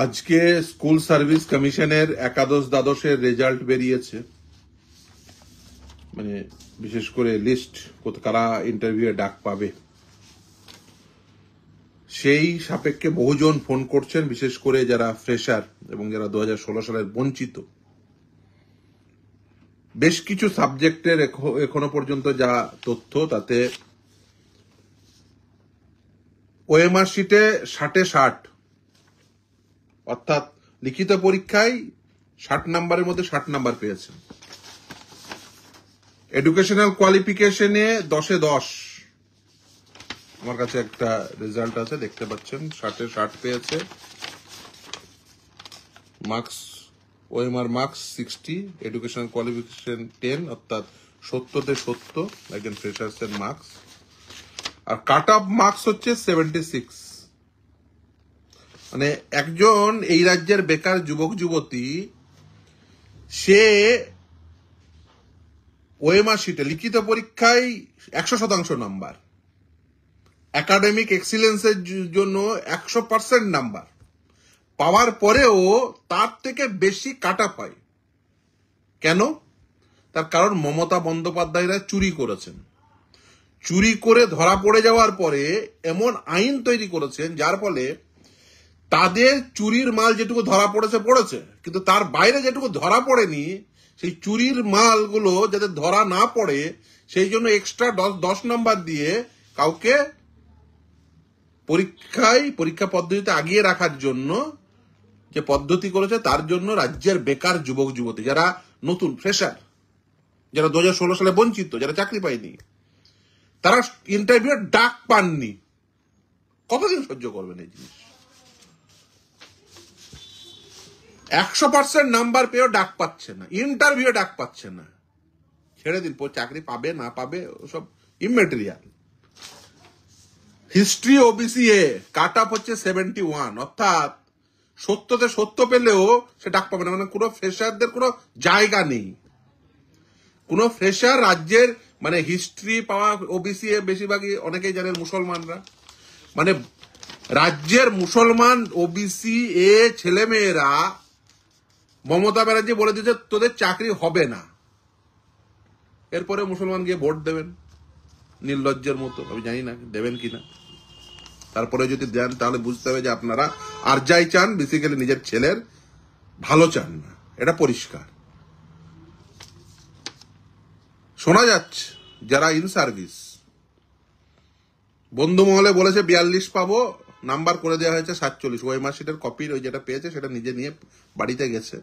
আজকে school service কমিশনের একাদশ দ্বাদশের রেজাল্ট বেরিয়েছে। মানে বিশেষ করে লিস্ট কারা ইন্টারভিউ ডাক পাবে সেই সাপেক্ষে বহুজন ফোন করছেন, বিশেষ করে যারা ফ্রেশার এবং যারা 2016 সালের বঞ্চিত। বেশ কিছু সাবজেক্টের এখনো পর্যন্ত যা তথ্য, তাতে ওএমআর শিটে 60-60, অর্থাৎ লিখিত পরীক্ষায় 60 নাম্বারের মধ্যে 60 নাম্বার পেয়েছেন। এডুকেশনাল কোয়ালিফিকেশনে 10-এ 10। আমার কাছে একটা রেজাল্ট আছে, দেখতে পাচ্ছেন, 60-এ 60 পেয়েছে। Marks, OMR marks 60, educational qualification 10, অর্থাৎ 70-তে 70 একজন ফ্রেশার্সের মার্কস। আর কাট অফ মার্কস হচ্ছে 76। মানে একজন এই রাজ্যের বেকার যুবক যুবতী, সে ওএমআর শিটে লিখিত পরীক্ষায় 100% নাম্বার, একাডেমিক এক্সিলেন্সের জন্য 100% নাম্বার পাওয়ার পরেও তার থেকে বেশি কাটা পায়। কেন? তার কারণ মমতা বন্দ্যোপাধ্যায়রা চুরি করেছেন। চুরি করে ধরা পড়ে যাওয়ার পরে এমন আইন তৈরি করেছেন যার ফলে তাদের চুরির মাল যেটুকু ধরা পড়েছে, কিন্তু তার বাইরে যেটুকু ধরা পড়েনি, সেই চুরির মালগুলো যাতে ধরা না পড়ে সেই জন্য এক্সট্রা 10 নম্বর দিয়ে কাউকে পরীক্ষা পদ্ধতিতে আগিয়ে রাখার জন্য যে পদ্ধতি করেছে, তার জন্য রাজ্যের বেকার যুবক যুবতী যারা নতুন ফ্রেশার, যারা 2016 সালে বঞ্চিত, যারা চাকরি পায়নি, তারা ইন্টারভিউ ডাক পাননি। কতদিন সহ্য করবেন এই জিনিস? 100% নাম্বার পেয়েও ডাক পাচ্ছে না, ইন্টারভিউ ডাক পাচ্ছে না। ছেড়ে দিন, চাকরি পাবে না পাবে সব immaterial. History OBC A cut off হচ্ছে 71, অর্থাৎ 70-তে 70 পেলেও সে ডাক পাবে না। মানে কোনো ফ্রেশারদের কোনো জায়গা নেই। কোনো ফ্রেশার রাজ্যের, মানে হিস্ট্রি পাওয়া ওবিসি এ বেশিরভাগই অনেকেই জানেন মুসলমানরা, মানে রাজ্যের মুসলমান ওবিসি এ ছেলেমেয়েরা মমতা ব্যানার্জি বলে দিয়েছে তোদের চাকরি হবে না। এরপরে মুসলমান গিয়ে ভোট দেবেন নির্লজ্জের মতো। আমি জানি না দেবেন কিনা। তারপরে যদি দেন তাহলে বুঝতে হবে যে আপনারা আর যাই চান, বেসিক্যালি নিজের ছেলের ভালো চান না, এটা পরিষ্কার। শোনা যাচ্ছে যারা ইন সার্ভিস, বন্ধু মহলে বলেছে 42 পাবো, নাম্বার করে দেওয়া হয়েছে 47। ওএমআর শিটের কপির ওই যেটা পেয়েছে সেটা নিজে নিয়ে বাড়িতে গেছে।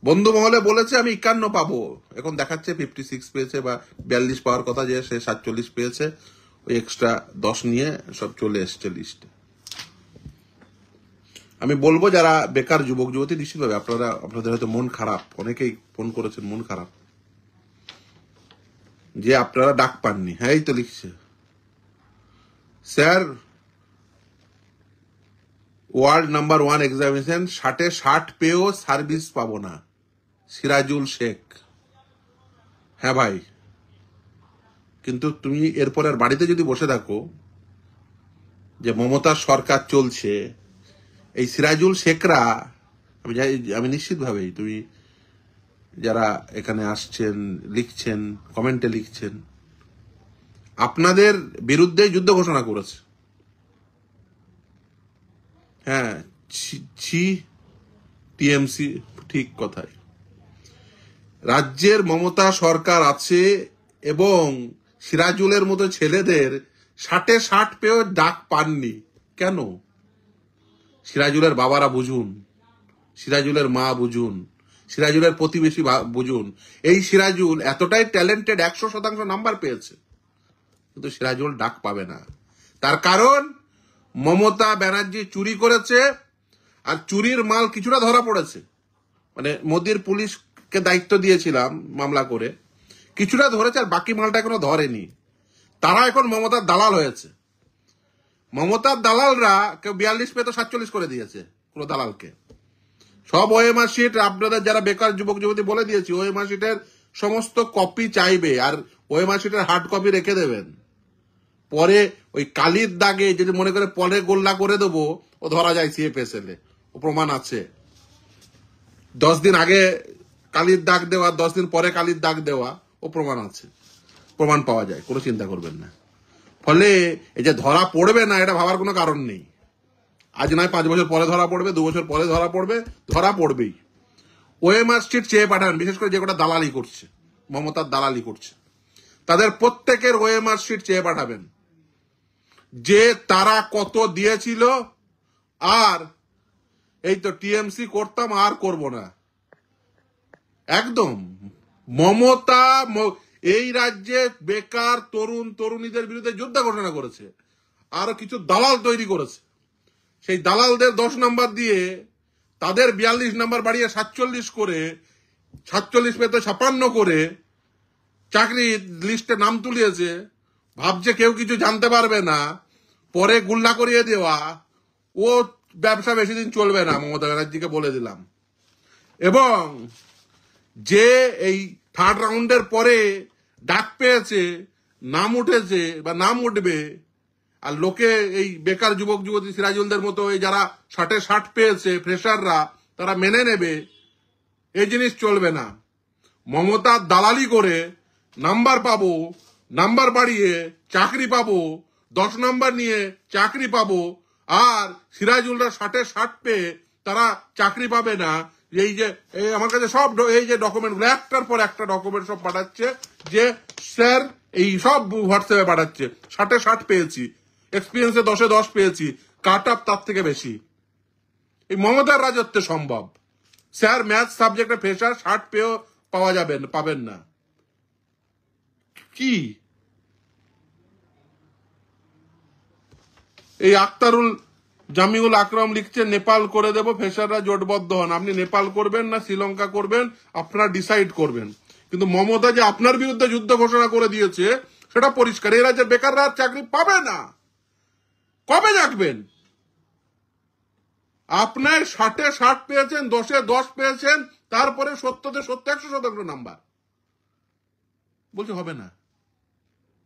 বন্ধু মহলে বলেছে আমি 51 পাবো, এখন দেখাচ্ছে 56 পেয়েছে, বা 42 পাওয়ার কথা যে সে 47 পেয়েছে। ওই এক্সট্রা 10 নিয়ে সব চলে এসছে লিস্টে। আমি বলবো যারা বেকার যুবক যুবতী, নিশ্চিতভাবে আপনাদের হয়তো মন খারাপ, অনেকেই ফোন করেছেন মন খারাপ যে আপনারা ডাক পাননি। হ্যাঁ, এই তো লিখছে, স্যার ওয়ার্ল্ড নাম্বার 1 এক্সামিনেশন 60-এ 60 পেয়েও সার্ভিস পাবো না, সিরাজুল শেখ। হ্যাঁ ভাই, কিন্তু তুমি এরপর আর বাড়িতে যদি বসে থাকো, যে মমতার সরকার চলছে, এই সিরাজুল শেখরা, আমি নিশ্চিতভাবেই, তুমি যারা এখানে আসছেন, লিখছেন, কমেন্টে লিখছেন, আপনাদের বিরুদ্ধে যুদ্ধ ঘোষণা করেছে। হ্যাঁ, টিএমসি, ঠিক কথাই। রাজ্যের মমতা সরকার আছে এবং সিরাজুলের মতো ছেলেদের 60-এ 60 পেয়েও ডাক পাননি। কেন? সিরাজুলের বাবারা বুঝুন, সিরাজুলের মা বুঝুন, সিরাজুলের প্রতিবেশী বুঝুন। এই সিরাজুল এতটাই ট্যালেন্টেড, 100% নাম্বার পেয়েছে, কিন্তু সিরাজুল ডাক পাবে না। তার কারণ মমতা ব্যানার্জি চুরি করেছে, আর চুরির মাল কিছুটা ধরা পড়েছে। মানে মোদির পুলিশকে দায়িত্ব দিয়েছিলাম মামলা করে, কিছুটা ধরেছে, আর বাকি মালটা এখনো ধরেনি। তারা এখন মমতার দালাল হয়েছে। মমতার দালালরা কেউ 42 পেয়ে তো 47 করে দিয়েছে কোনো দালালকে। সব ওএমআর শিট, আপনাদের যারা বেকার যুবক যুবতী বলে দিয়েছি, ওএমআর শিটের সমস্ত কপি চাইবে, আর ওএমআর শিটের হার্ড কপি রেখে দেবেন। পরে ওই কালির দাগে যদি মনে করে পরে গোল্লা করে দেবো, ও ধরা যায় CFSL এ, ও প্রমাণ আছে। 10 দিন আগে কালির দাগ দেওয়া, 10 দিন পরে কালির দাগ দেওয়া, ও প্রমাণ আছে, প্রমাণ পাওয়া যায়, কোনো চিন্তা করবেন না। ফলে এই যে ধরা পড়বে না, এটা ভাবার কোনো কারণ নেই। আজ নয় 5 বছর পরে ধরা পড়বে, 2 বছর পরে ধরা পড়বে, ধরা পড়বেই। ওএমআর শিট চেয়ে পাঠান, বিশেষ করে যে কটা দালালি করছে, মমতার দালালি করছে, তাদের প্রত্যেকের ওএমআর শিট চেয়ে পাঠাবেন, যে তারা কত দিয়েছিল। আর এই তো টিএমসি করতাম আর করব না, একদম মমতা এই রাজ্যে বেকার তরুণ তরুণীদের বিরুদ্ধে যুদ্ধ ঘোষণা করেছে, আরো কিছু দালাল তৈরি করেছে। সেই দালালদের 10 নাম্বার দিয়ে তাদের 42 নাম্বার বাড়িয়ে 47 করে, 47 পেতে 56 করে চাকরি লিস্টে নাম তুলিয়েছে। ভাবছে কেউ কিছু জানতে পারবে না, পরে গুল্লা করিয়ে দেওয়া। ও ব্যবসা বেশি দিন চলবে না, মমতা ব্যানার্জিকে বলে দিলাম। এবং যে এই 3rd রাউন্ডের পরে ডাক পেয়েছে, নাম উঠেছে বা নাম উঠবে, আর লোকে এই বেকার যুবক যুবতী সিরাজুলদের মতো এই যারা 60-এ 60 পেয়েছে ফ্রেশাররা, তারা মেনে নেবে, এই জিনিস চলবে না। মমতার দালালি করে নাম্বার পাবো, নাম্বার বাড়িয়ে চাকরি পাবো, 10 নাম্বার নিয়ে চাকরি পাবো, আর সিরাজুলরা 60-এ 60 পেয়ে তারা চাকরি পাবে না। এই যে আমার কাছে সব এই যে ডকুমেন্টগুলো একটার পর একটা ডকুমেন্ট সব পাঠাচ্ছে, যে স্যার এই সব হোয়াটসঅ্যাপে পাঠাচ্ছে, 60-এ 60 পেয়েছি, এক্সপিরিয়েন্সে 10-এ 10 পেয়েছি, কাট আপ তার থেকে বেশি। এই মমতার রাজত্বে সম্ভব। স্যার ম্যাথ সাবজেক্টে ফ্রেশার 60 পেয়েও পাবেন না। কি এই আক্তারুল জামিউল আকরাম লিখছে, নেপাল করে দেব, ফ্রেশাররা জোটবদ্ধ হন। আপনি নেপাল করবেন না শ্রীলঙ্কা করবেন, আপনারা ডিসাইড করবেন। কিন্তু মমতা যে আপনার বিরুদ্ধে যুদ্ধ ঘোষণা করে দিয়েছে সেটা পরিষ্কার। এই রাজ্যের বেকাররা চাকরি পাবে না। কবে জাগবেন? আপনার 60-এ 60 পেয়েছেন, 10-এ 10 পেয়েছেন, তারপরে 70-তে 70, 100% নাম্বার, বলছে হবে না,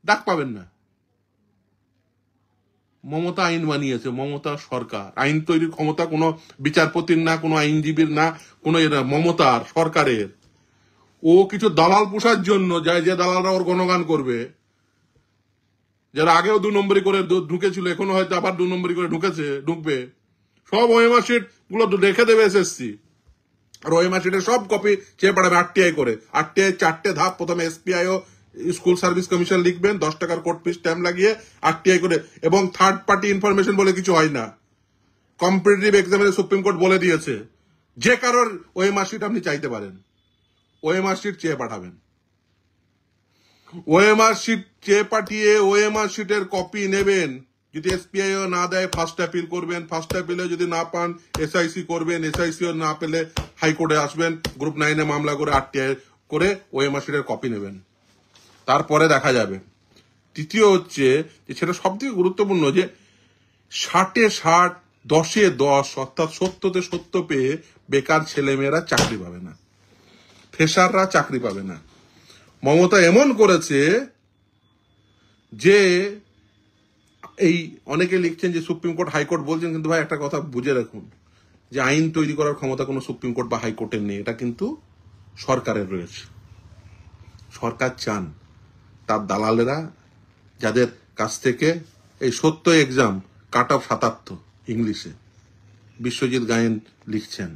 ডাক পাবেন না। মমতা আইন বানিয়েছে, মমতা সরকার। আইন তৈরির ক্ষমতা কোনো বিচারপতির না, কোনো আইনজীবীর না, কোনো মমতার সরকারের। ও কিছু দালাল পোষার জন্য যায়, যে দালালরা ওর গণগান করবে, যারা আগেও 2 নম্বরই করে ঢুকেছিল, এখনো হয়তো আবার 2 নম্বরই করে ঢুকবে। সব ওএমআর শিট গুলো রেখে দেবে এসএসসি, আর ওএমআর শিটের সব কপি চেয়ে পাঠাবে আরটিআই করে। আরটিআই 4টে ধাপ, প্রথমে এসপিআই ও স্কুল সার্ভিস কমিশন লিখবেন, 10 টাকার কোর্ট ফি স্ট্যাম্প লাগিয়ে আরটিআই করে। এবং থার্ড পার্টি ইনফরমেশন বলে কিছু হয় না। কম্পিটিটিভ এক্সামিনে সুপ্রিম কোর্ট বলে দিয়েছে, যে কারোর ওএমআর শিট আপনি চাইতে পারেন, ওএমআর শিট চেয়ে পাঠাবেন। ওএমআর শিট চেয়ে পাঠিয়ে ওএমআর শিটের কপি নেবেন। যদি এসপিআইও না দেয়, ফার্স্ট অ্যাপিল করবেন, ফার্স্ট অ্যাপিলে যদি না পান এসআইসি করবেন, এসআইসিও না পেলে হাইকোর্টে আসবেন, গ্রুপ 9-এ মামলা করে আরটিআই করে ওএমআর শিটের কপি নেবেন, তারপরে দেখা যাবে। তৃতীয় হচ্ছে যে সেটা সব থেকে গুরুত্বপূর্ণ, যে 60-এ 60, 10-এ 10, অর্থাৎ 70-তে 70 পেয়ে বেকার ছেলেমেয়েরা চাকরি পাবে না, ফ্রেশাররা চাকরি পাবে না। মমতা এমন করেছে যে এই অনেকে লিখছেন যে সুপ্রিম কোর্ট হাইকোর্ট বলছেন, কিন্তু ভাই একটা কথা বুঝে রাখুন, যে আইন তৈরি করার ক্ষমতা কোনো সুপ্রিম কোর্ট বা হাইকোর্টের নেই, এটা কিন্তু সরকারের রয়েছে। সরকার চান তার দালালেরা, যাদের কাছ থেকে এই 70 এক্সাম কাট অফ 77 ইংলিশে, বিশ্বজিৎ গায়েন লিখছেন,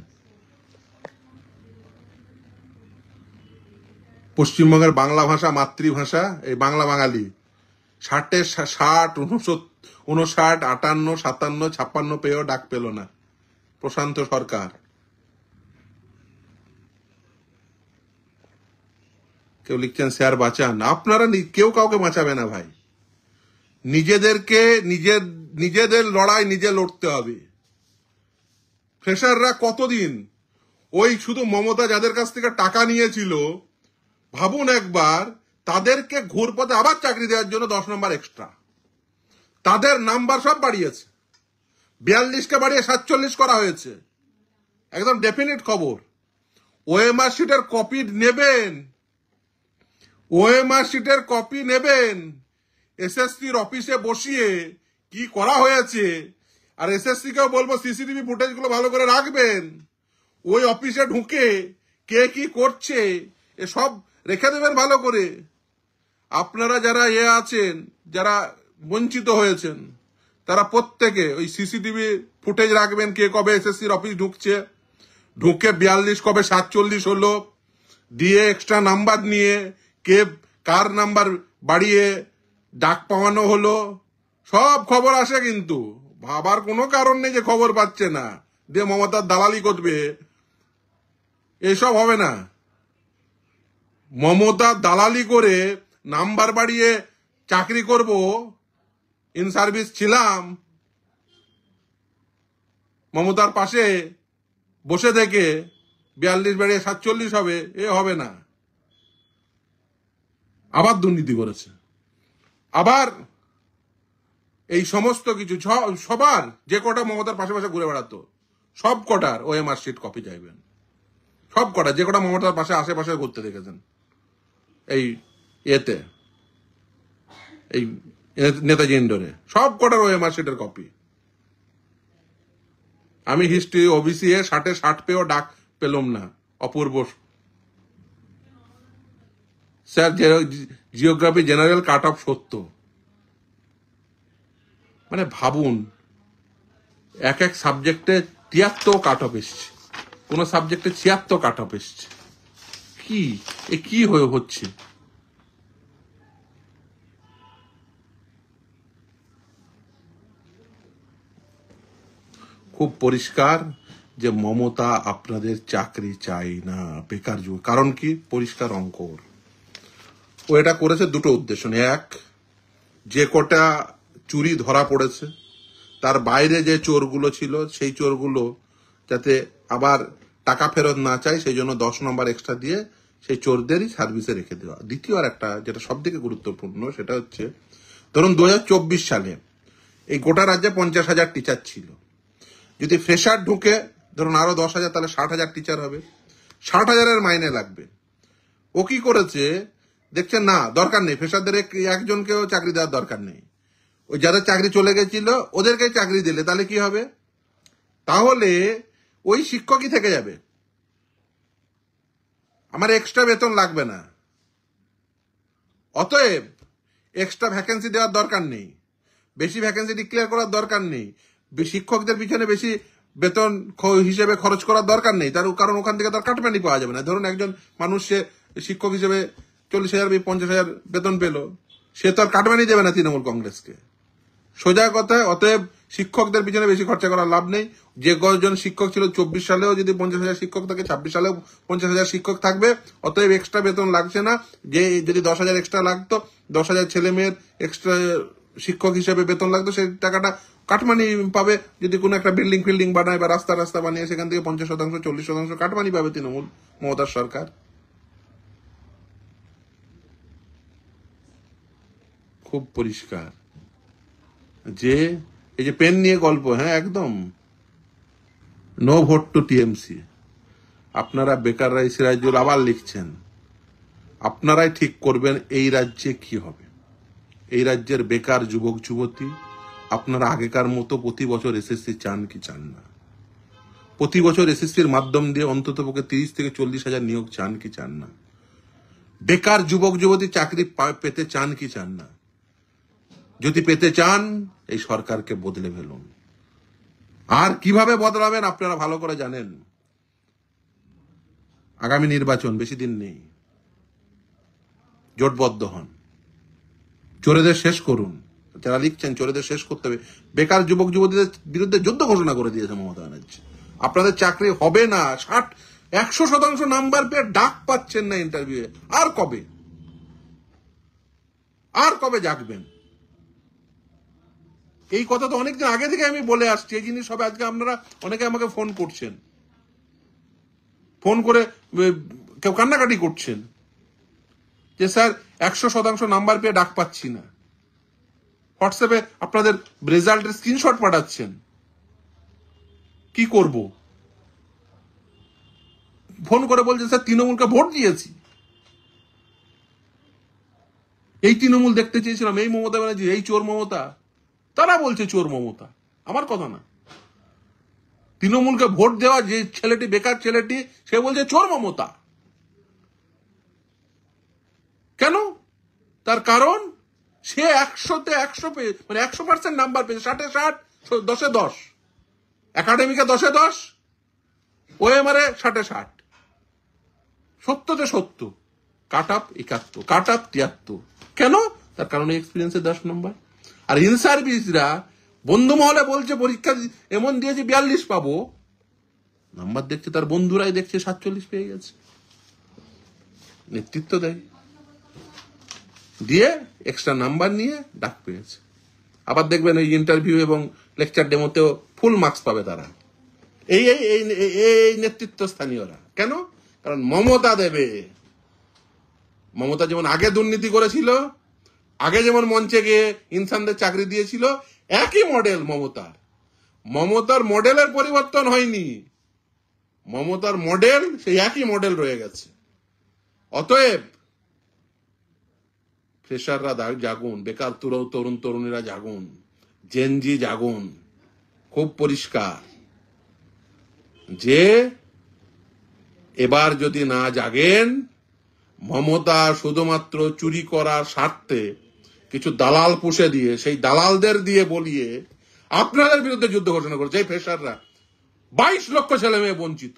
পশ্চিমবঙ্গের বাংলা ভাষা মাতৃভাষা, এই বাংলা বাঙালি 60-এ 60, 59, 58, 57, 56 পেয়েও ডাক পেল না প্রশান্ত সরকার। কেউ লিখছেন স্যার বাঁচান। আপনারা কেউ কাউকে বাঁচাবে না ভাই, নিজেদের লড়াই নিজে লড়তে হবে। ফ্রেশাররা কতদিন ওই শুধু মমতা যাদের কাছ থেকে টাকা নিয়েছিল, ভাবুন একবার, তাদেরকে ঘুরপথে আবার চাকরি দেওয়ার জন্য 10 নম্বর এক্সট্রা, তাদের নাম্বার সব বাড়িয়েছে, 42কে বাড়িয়ে 47 করা হয়েছে, একদম ডেফিনিট খবর। ওএমআর শিটের কপি নেবেন, ওএমআর শিটের কপি নেবেন, এসএসসির অফিসে বসিয়ে কি করা হয়েছে, আর এসএসসি কেও বলবো সিসিটিভি ফুটেজগুলো ভালো করে রাখবেন, ওই অফিসে ঢুকে কে কি করছে এসব রেখে দেবেন ভালো করে। আপনারা যারা আছেন, যারা বঞ্চিত হয়েছেন, তারা প্রত্যেকে ওই সিসিটিভি ফুটেজ রাখবেন, কে কবে এসএসসির অফিস ঢুকছে, ঢুকে 42 কবে 47 হলো, দিয়ে এক্সট্রা নাম্বার নিয়ে কে কার নাম্বার বাড়িয়ে ডাক পাওয়ানো হলো, সব খবর আসে। কিন্তু ভাবার কোনো কারণ নেই যে খবর পাচ্ছে না, দিয়ে মমতার দালালি করবে, এসব হবে না। মমতার দালালি করে নাম্বার বাড়িয়ে চাকরি করব, ইন সার্ভিস ছিলাম, মমতার পাশে বসে থেকে 42 বাড়িয়ে 47 হবে, এ হবে না। আবার দুর্নীতি করেছে, আবার এই সমস্ত কিছু সবার যে কটা মমতার পাশে পাশে ঘুরে বেড়াতো সব কটার ওএমআর শিট কপি চাইবেন, সব কটা যে কটা মমতার পাশে আশেপাশে ঘুরতে দেখেছেন এই এতে, এই নেতাজি ইন্ডোরে, সব কটার ওএমআর শিটের কপি। আমি হিস্ট্রি ওবিসি 60 পেয়েও ডাক পেলাম না, Apurba sir geography general cut off 70। মানে ভাবুন, এক এক সাবজেক্টে 73 কাট অফ এসছে, কোন সাবজেক্টে 76 কাট অফ এসছে। কি হয়ে হচ্ছে? খুব পরিষ্কার যে মমতা আপনাদের চাকরি চাই না, বেকার যুগ। কারণ কি? পরিষ্কার অঙ্ক। ও এটা করেছে দুটো উদ্দেশ্য নিয়ে। এক, যে কটা চুরি ধরা পড়েছে তার বাইরে যে চোরগুলো ছিল সেই চোরগুলো যাতে আবার টাকা ফেরত না চায়, সেই জন্য 10 নম্বর এক্সট্রা দিয়ে সেই চোরদেরই সার্ভিসে রেখে দেওয়া। দ্বিতীয় আর একটা যেটা সব থেকে গুরুত্বপূর্ণ, সেটা হচ্ছে ধরুন 2024 সালে এই গোটা রাজ্যে 50,000 টিচার ছিল, যদি ফ্রেশার ঢুকে ধরুন আরো 10,000, তাহলে 60,000 টিচার হবে, 60,000-এর মাইনে লাগবে। ও কি করেছে দেখছেন না, দরকার নেই, ফ্রেশারদের একজনকেও চাকরি দেওয়ার দরকার নেই, ওই যাদের চাকরি চলে গেছিল ওদেরকে চাকরি দিলে তাহলে কি হবে? তাহলে ওই শিক্ষকই থেকে যাবে, আমার এক্সট্রা বেতন লাগবে না। অতএব এক্সট্রা ভ্যাকেন্সি দেওয়ার দরকার নেই, বেশি ভ্যাকেন্সি ডিক্লেয়ার করার দরকার নেই, শিক্ষকদের পিছনে বেশি বেতন হিসেবে খরচ করার দরকার নেই, তার কারণ ওখান থেকে তার কাটমানি পাওয়া যাবে না। ধরুন একজন মানুষ সে শিক্ষক হিসেবে 40,000 50,000 বেতন পেল, সে তো আর কাটমানি দেবে না তৃণমূল কংগ্রেসকে, সোজা কথা। অতএব শিক্ষকদের পিছনে বেশি খরচা করার লাভ নেই। যে কজন শিক্ষক ছিল 24 সালেও যদি 50,000 শিক্ষক থাকে, 26 সালেও 50,000 শিক্ষক থাকবে। অতএব এক্সট্রা বেতন লাগছে না। যে যদি 10,000 এক্সট্রা লাগতো, 10,000 ছেলে মেয়ের এক্সট্রা শিক্ষক হিসেবে বেতন লাগতো, সেই টাকাটা কাটমানি পাবে। যদি কোনো একটা বিল্ডিং ফিল্ডিং বানায় বা রাস্তা বানিয়ে সেখান থেকে 50%, 40% কাটমানি পাবে তৃণমূল মমতার সরকার। খুব পরিষ্কার যে এই যে পেন নিয়ে গল্প, হ্যাঁ একদম নো ভোট টু টিএমসি। আপনারা বেকাররা সিরাজুল আবার লিখছেন, আপনারাই ঠিক করবেন এই রাজ্যে কি হবে। এই রাজ্যের বেকার যুবক যুবতী আপনারা আগেকার মতো প্রতি বছর এসএসসি চান কি চান না? প্রতি বছর এসএসসির মাধ্যম দিয়ে অন্তত পক্ষে 30 থেকে 40,000 নিয়োগ চান কি চান না? বেকার যুবক যুবতী চাকরি পেতে চান কি চান না? যদি পেতে চান এই সরকারকে বদলে ফেলুন। আর কিভাবে বদলাবেন আপনারা ভালো করে জানেন। আগামী নির্বাচন বেশি দিন নেই, জোটবদ্ধ হন, চোরেদের শেষ করুন। যারা লিখছেন চোরেদের শেষ করতে হবে, বেকার যুবক যুবতীদের বিরুদ্ধে যুদ্ধ ঘোষণা করে দিয়েছে মমতা ব্যানার্জি। আপনাদের চাকরি হবে না, 100% নাম্বার পেয়ে ডাক পাচ্ছেন না ইন্টারভিউয়ে। আর কবে জাগবেন? এই কথা তো অনেকদিন আগে থেকে আমি বলে আসছি। এই জিনিস হবে আজকে আপনারা অনেকে আমাকে ফোন করছেন, ফোন করে কেউ কান্নাকাটি করছেন যে স্যার 100% নাম্বার পেয়ে ডাক পাচ্ছি না। হোয়াটসঅ্যাপে আপনাদের রেজাল্টের স্ক্রিনশট পাঠাচ্ছেন, কি করব? ফোন করে বলছেন স্যার তৃণমূলকে ভোট দিয়েছি। এই তৃণমূল দেখতে চেয়েছিলাম, এই মমতা ব্যানার্জি, এই চোর মমতা। তারা বলছে চোর মমতা, আমার কথা না। তৃণমূলকে ভোট দেওয়া যে ছেলেটি, বেকার ছেলেটি, সে বলছে চোর মমতা। কেন? তার কারণ সে 100-তে 100 পেয়ে, মানে 100% নাম্বার পেয়েছে, 60-এ 60, 10-এ 10, একাডেমিকে 10-এ 10, ওএমআরে 60-এ 60, 70-তে 70, কাট আপ 71, কাট আপ 73। কেন? তার কারণ এক্সপিরিয়েন্সে 10 নম্বর। আর ইন সার্ভিসরা বন্ধু মহলে বলছে পরীক্ষা এমন দিয়েছে 42 পাবো, নাম্বার দেখছে তার বন্ধুরাই দেখছে 47 পেয়ে গেছে, নেতৃত্ব দেয়, দিয়ে এক্সট্রা নাম্বার নিয়ে ডাক পেয়েছে। আবার দেখবেন ওই ইন্টারভিউ এবং লেকচার ডেমোতেও ফুল মার্কস পাবে তারা, এই এই এই নেতৃত্ব স্থানীয়রা। কেন? কারণ মমতা দেবে। মমতা যেমন আগে দুর্নীতি করেছিল, আগে যেমন মঞ্চে গিয়ে ইনসানদের চাকরি দিয়েছিল, একই মডেল মমতার। মমতার মডেলের পরিবর্তন হয়নি, মমতার মডেল সেই একই মডেল রয়ে গেছে। অতএব ফ্রেশাররা জাগুন, বেকার তরুণ তরুণীরা জাগুন, জেনজি জাগুন। খুব পরিষ্কার যে এবার যদি না জাগেন, মমতা শুধুমাত্র চুরি করার স্বার্থে কিছু দালাল পুষে দিয়ে, সেই দালালদের দিয়ে বলিয়ে আপনাদের বিরুদ্ধে যুদ্ধ ঘোষণা করেছে। এই ফ্রেশাররা 22 লক্ষ ছেলে মেয়ে বঞ্চিত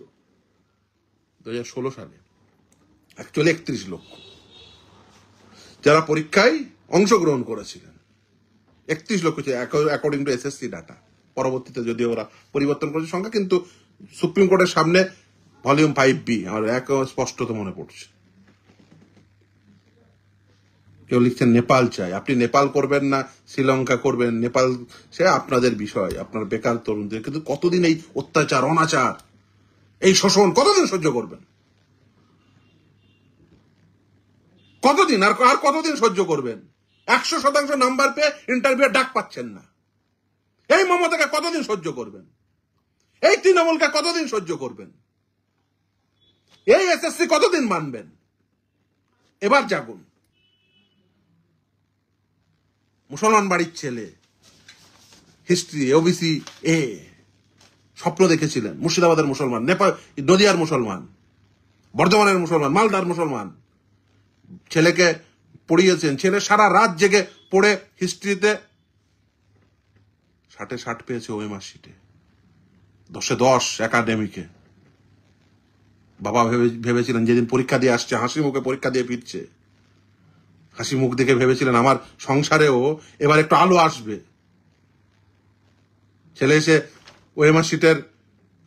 2016 সালে, অ্যাকচুয়ালি 31 লক্ষ যারা পরীক্ষায় অংশগ্রহণ করেছিলেন। 31 লক্ষ অ্যাকর্ডিং টু এসএসসি ডাটা। পরবর্তীতে যদিও ওরা পরিবর্তন করেছে সংখ্যা, কিন্তু সুপ্রিম কোর্টের সামনে ভলিউম 5B আমার স্পষ্টত মনে পড়ছে। কেউ লিখছেন নেপাল চাই। আপনি নেপাল করবেন না শ্রীলঙ্কা করবেন, নেপাল সে আপনাদের বিষয়, আপনার বেকার তরুণদের। কিন্তু কতদিন এই অত্যাচার, অনাচার, এই শোষণ কতদিন সহ্য করবেন? কতদিন আর কতদিন সহ্য করবেন? 100% নাম্বার পেয়ে ইন্টারভিউ ডাক পাচ্ছেন না। এই মমতাকে কতদিন সহ্য করবেন? এই তৃণমূলকে কতদিন সহ্য করবেন? এই এসএসসি কতদিন মানবেন? এবার জাগুন। মুসলমান বাড়ির ছেলে, হিস্ট্রি, ওবিসি এ, স্বপ্ন দেখেছিলেন মুর্শিদাবাদের মুসলমান, নেপাল, নদিয়ার মুসলমান, বর্ধমানের মুসলমান, মালদার মুসলমান, ছেলেকে পড়িয়েছেন। ছেলে সারা রাত জেগে পড়ে হিস্ট্রিতে 60-এ 60 পেয়েছে ওএমআর শিটে, 10-এ 10 একাডেমিকে। বাবা ভেবেছিলেন যেদিন পরীক্ষা দিয়ে আসছে, হাসি মুখে পরীক্ষা দিয়ে ফিরছে, হাসি মুখ দেখে ভেবেছিলেন আমার সংসারেও এবার একটু আলো আসবে। ছেলে এসে ওএমআর শিটের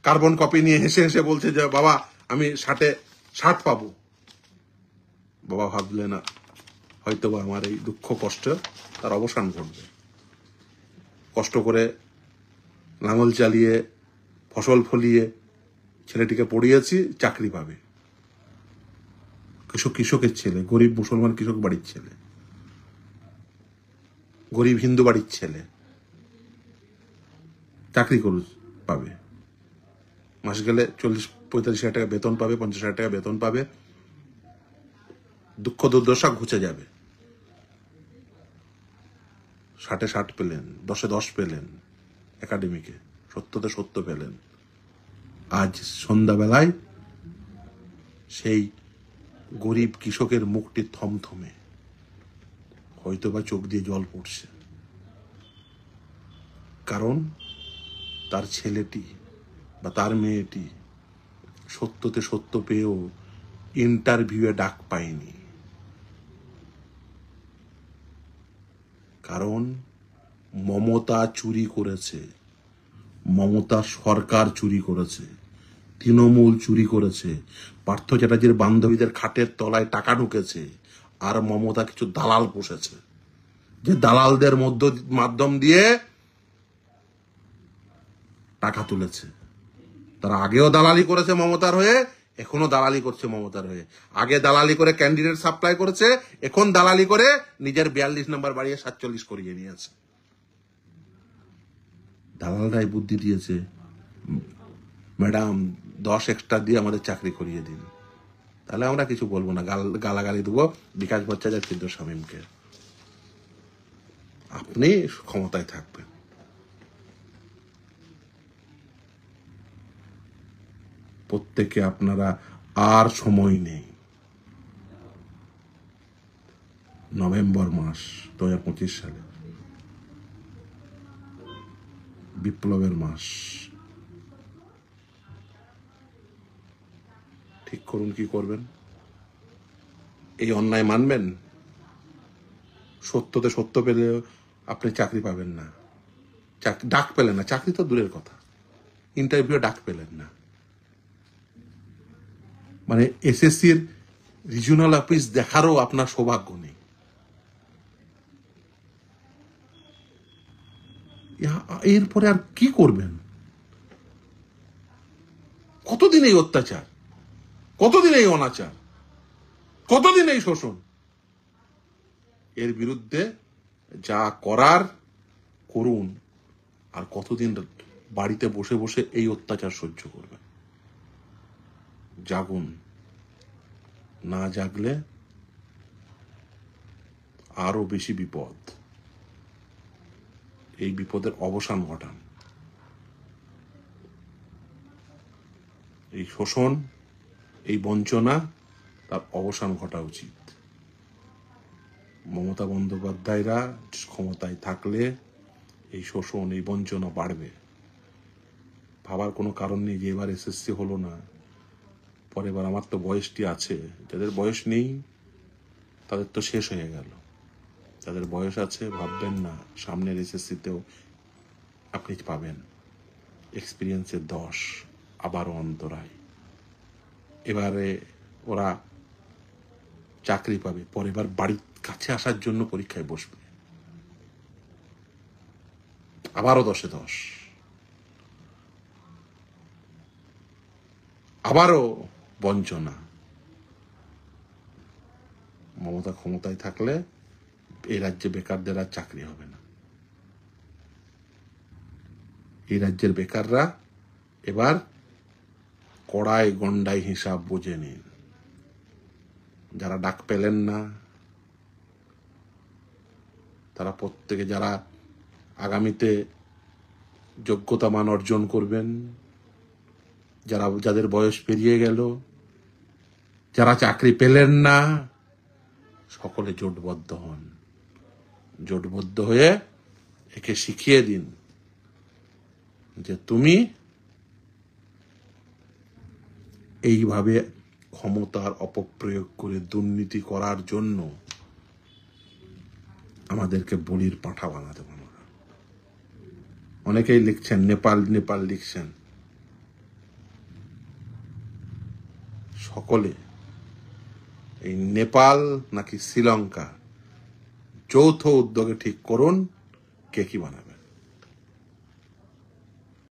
কার্বন কপি নিয়ে হেসে হেসে বলছে যে বাবা আমি 60-এ 60 পাবো। বাবা ভাবলে না হয়তোবা আমার এই দুঃখ কষ্ট তার অবসান ঘটবে। কষ্ট করে লাঙল চালিয়ে ফসল ফলিয়ে ছেলেটিকে পড়িয়েছি, চাকরি পাবে। কৃষকের ছেলে, গরিব মুসলমান কৃষক বাড়ির ছেলে, গরিব হিন্দু বাড়ির ছেলে, চাকরি পাবে। মাস গেলে 40-45 হাজার টাকা বেতন পাবে, 50 হাজার টাকা বেতন পাবে। দুঃখ দুর্দশা ঘুচে যাবে। 60-এ 60 পেলেন, 10-এ 10 পেলেন একাডেমিকে, 70-তে 70 পেলেন। আজ সন্ধ্যাবেলায় সেই গরিব কৃষকের মুখটি থমথমে, হয়তোবা চোখ দিয়ে জল পড়ছে। কারণ তার ছেলেটি বা তার মেয়েটি 70-তে 70 পেয়েও ইন্টারভিউয়ে ডাক পায়নি। কারণ মমতা চুরি করেছে, মমতা সরকার চুরি করেছে, তৃণমূল চুরি করেছে, পার্থ চ্যাটার্জির বান্ধবীদের খাটের তলায় টাকা ঢুকেছে, আর মমতা কিছু দালাল বসেছে, যে দালালদের মাধ্যম দিয়ে টাকা তুলেছে। তারা আগেও দালালি করেছে মমতার হয়ে, এখনো দালালি করছে মমতার হয়ে। আগে দালালি করে ক্যান্ডিডেট সাপ্লাই করেছে, এখন দালালি করে নিজের 42 নম্বর বাড়িয়ে 47 করিয়ে নিয়েছে। দালালরাই বুদ্ধি দিয়েছে, ম্যাডাম 10 এক্সট্রা দিয়ে আমাদের চাকরি করিয়ে দিন, তাহলে আমরা কিছু বলবো না, গালাগালি দেবো বিকাশ ভট্টাচার্য, সিদ্ধ শামীমকে। আপনি ক্ষমতায় থাকবেন। প্রত্যেকে আপনারা আর সময় নেই। নভেম্বর মাস 2025 সালে বিপ্লবের মাস। ঠিক করুন কি করবেন। এই অন্যায় মানবেন? সত্যতে সত্য পেলে আপনি চাকরি পাবেন না, ডাক পেলেন না, চাকরি তো দূরের কথা, ইন্টারভিউ ডাক পেলেন না। মানে এসএসসির রিজিওনাল অফিস দেখারও আপনার সৌভাগ্য নেই। এরপরে আর কি করবেন? কতদিন এই অত্যাচার, কতদিন এই অনাচার, কতদিন এই শোষণ? এর বিরুদ্ধে যা করার করুন। আর কতদিন বাড়িতে বসে বসে এই অত্যাচার সহ্য করবেন? জাগুন। না জাগলে আরো বেশি বিপদ। এই বিপদের অবসান ঘটান। এই শোষণ, এই বঞ্চনা, তার অবসান ঘটা উচিত। মমতা বন্দ্যোপাধ্যায়রা ক্ষমতায় থাকলে এই শোষণ, এই বঞ্চনা বাড়বে। ভাবার কোনো কারণ নেই যে এবার এসএসসি হলো না, পরের বার আমার তো বয়সটি আছে। যাদের বয়স নেই তাদের তো শেষ হয়ে গেল। যাদের বয়স আছে ভাববেন না, সামনের এসএসসিতেও আপনি পাবেন এক্সপিরিয়েন্সের 10, আবারও অন্তরায়। এবারে ওরা চাকরি পাবে, পরের বার বাড়ির কাছে আসার জন্য পরীক্ষায় বসবে, আবারও 10-এ 10, আবারও বঞ্চনা। মমতা ক্ষমতায় থাকলে এই রাজ্যে বেকারদের আর চাকরি হবে না। এই রাজ্যের বেকাররা এবার কড়াই গন্ডাই হিসাব বুঝে নিন। যারা ডাক পেলেন না তারা প্রত্যেকে, যারা আগামীতে যোগ্যতা মান অর্জন করবেন, যাদের বয়স পেরিয়ে গেল, যারা চাকরি পেলেন না, সকলে জোটবদ্ধ হন। জোটবদ্ধ হয়ে একে শিখিয়ে দিন যে তুমি এইভাবে ক্ষমতার অপপ্রয়োগ করে দুর্নীতি করার জন্য আমাদেরকে বলির পাঁঠা বানাতে পারো না। অনেকেই লিখছেন নেপাল নেপাল লিখছেন। সকলে এই নেপাল নাকি শ্রীলঙ্কা যৌথ উদ্যোগে ঠিক করুন কে কি বানাবে।